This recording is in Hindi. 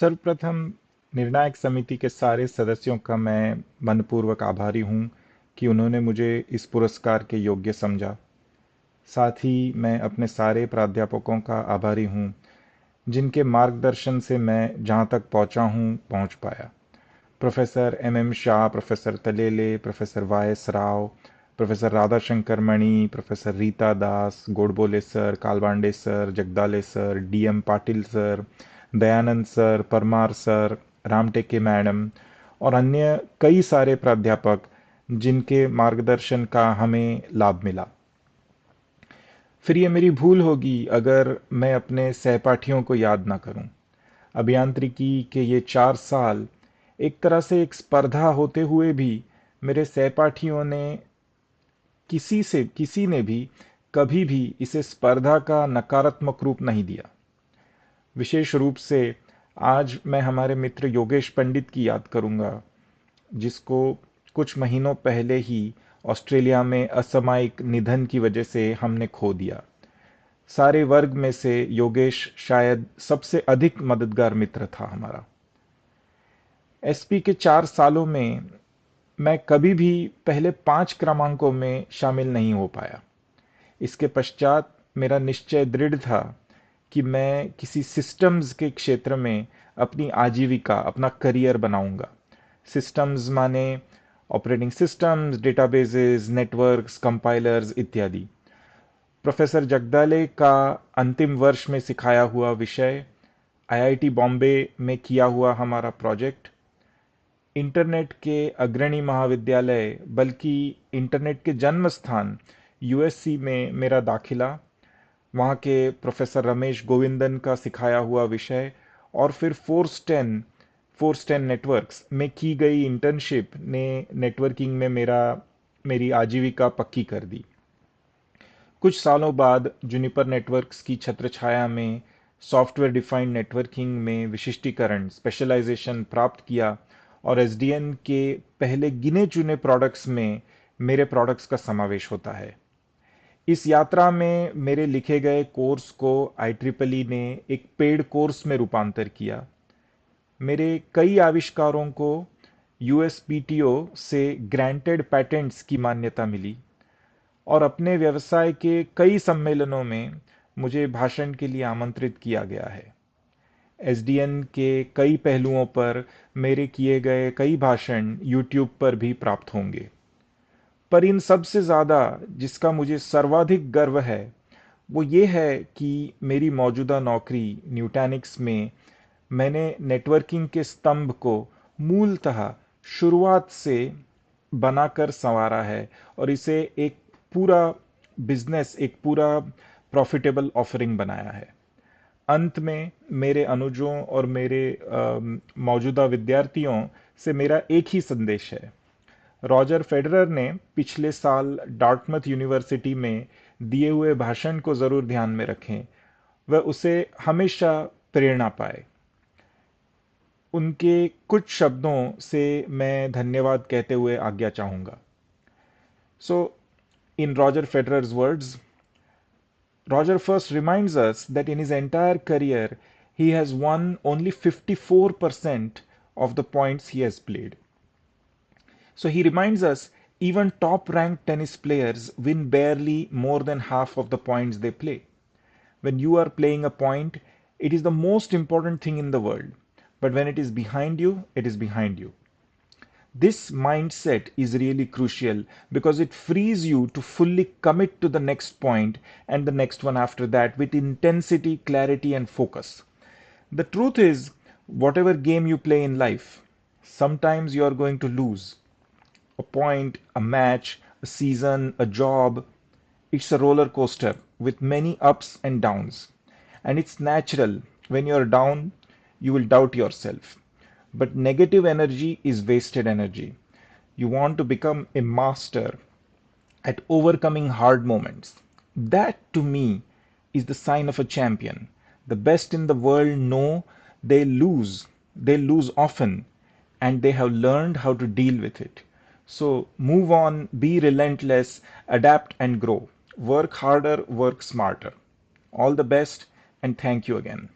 सर्वप्रथम निर्णायक समिति के सारे सदस्यों का मैं मनपूर्वक आभारी हूँ कि उन्होंने मुझे इस पुरस्कार के योग्य समझा। साथ ही मैं अपने सारे प्राध्यापकों का आभारी हूँ जिनके मार्गदर्शन से मैं जहाँ तक पहुँचा हूँ पहुँच पाया। Professor M Shah, professor Talele, professor Y Rao, professor Radhashankar Mani, professor Rita Das, Godbole sir, Kalbande sir, Jagdale sir, DM Patil sir, Dayanand sir, Parmar sir, Ramteke madam और अन्य कई सारे प्राध्यापक जिनके मार्गदर्शन का हमें लाभ मिला। फिर ये मेरी भूल होगी अगर मैं अपने सहपाठियों को याद ना करूं। अभियांत्रिकी के ये 4 साल एक तरह से एक स्पर्धा होते हुए भी मेरे सहपाठियों ने किसी ने भी कभी भी इसे स्पर्धा का नकारात्मक रूप नहीं दिया। विशेष रूप से आज मैं हमारे मित्र योगेश पंडित की याद करूंगा, जिसको कुछ महीनों पहले ही ऑस्ट्रेलिया में असामयिक निधन की वजह से हमने खो दिया। सारे वर्ग में से योगेश शायद सबसे अधिक मददगार मित्र था हमारा। एसपी के 4 सालों में मैं कभी भी पहले 5 क्रमांकों में शामिल नहीं हो पाया। इसके पश्चात मेरा निश्चय दृढ़ था कि मैं किसी सिस्टम्स के क्षेत्र में अपनी आजीविका, अपना करियर बनाऊंगा। सिस्टम्स माने operating systems, databases, networks, compilers इत्यादि। प्रोफेसर जगदाले का अंतिम वर्ष में सिखाया हुआ विषय, आईआईटी बॉम्बे में किया हुआ हमारा प्रोजेक्ट, इंटरनेट के अग्रणी महाविद्यालय बल्कि इंटरनेट के जन्म स्थान यूएससी में मेरा दाखिला, वहाँ के प्रोफेसर रमेश गोविंदन का सिखाया हुआ विषय और फिर फोर्स टेन नेटवर्क्स में की गई इंटर्नशिप ने नेटवर्किंग में मेरी आजीविका पक्की कर दी। कुछ सालों बाद जूनिपर नेटवर्क्स की छत्रछाया में सॉफ्टवेयर डिफाइंड नेटवर्किंग में विशिष्टीकरण, स्पेशलाइजेशन प्राप्त किया और एसडीएन के पहले गिने चुने प्रोडक्ट्स में मेरे प्रोडक्ट्स का समावेश होता है। इस यात्रा में मेरे लिखे गए कोर्स को IEEE ने एक पेड कोर्स में रूपांतर किया। मेरे कई आविष्कारों को यूएसपीटीओ से ग्रांटेड पैटेंट्स की मान्यता मिली और अपने व्यवसाय के कई सम्मेलनों में मुझे भाषण के लिए आमंत्रित किया गया है। एसडीएन के कई पहलुओं पर मेरे किए गए कई भाषण यूट्यूब पर भी प्राप्त होंगे। पर इन सब से ज़्यादा जिसका मुझे सर्वाधिक गर्व है वो ये है कि मेरी मौजूदा नौकरी न्यूटैनिक्स में मैंने नेटवर्किंग के स्तंभ को मूलतः शुरुआत से बनाकर संवारा है और इसे एक पूरा बिजनेस, एक पूरा प्रॉफिटेबल ऑफरिंग बनाया है। अंत में मेरे अनुजों और मेरे मौजूदा विद्यार्थियों से मेरा एक ही संदेश है। रॉजर फेडरर ने पिछले साल डार्टमouth यूनिवर्सिटी में दिए हुए भाषण को जरूर ध्यान में रखें। वह उसे हमेशा प्रेरणा पाए। उनके कुछ शब्दों से मैं धन्यवाद कहते हुए आज्ञा चाहूंगा। So in Roger Federer's words, Roger first reminds us that in his entire career he has won only 54% of the points he has played. So he reminds us even top ranked tennis players win barely more than half of the points they play. When you are playing a point, it is the most important thing in the world. But when it is behind you, it is behind you. This mindset is really crucial because it frees you to fully commit to the next point and the next one after that with intensity, clarity, and focus. The truth is, whatever game you play in life, sometimes you are going to lose a point, a match, a season, a job. It's a roller coaster with many ups and downs. And it's natural. When you're down, you will doubt yourself. But negative energy is wasted energy. You want to become a master at overcoming hard moments. That to me is the sign of a champion. The best in the world know they lose. They lose often and they have learned how to deal with it. So move on, be relentless, adapt and grow. Work harder, work smarter. All the best and thank you again.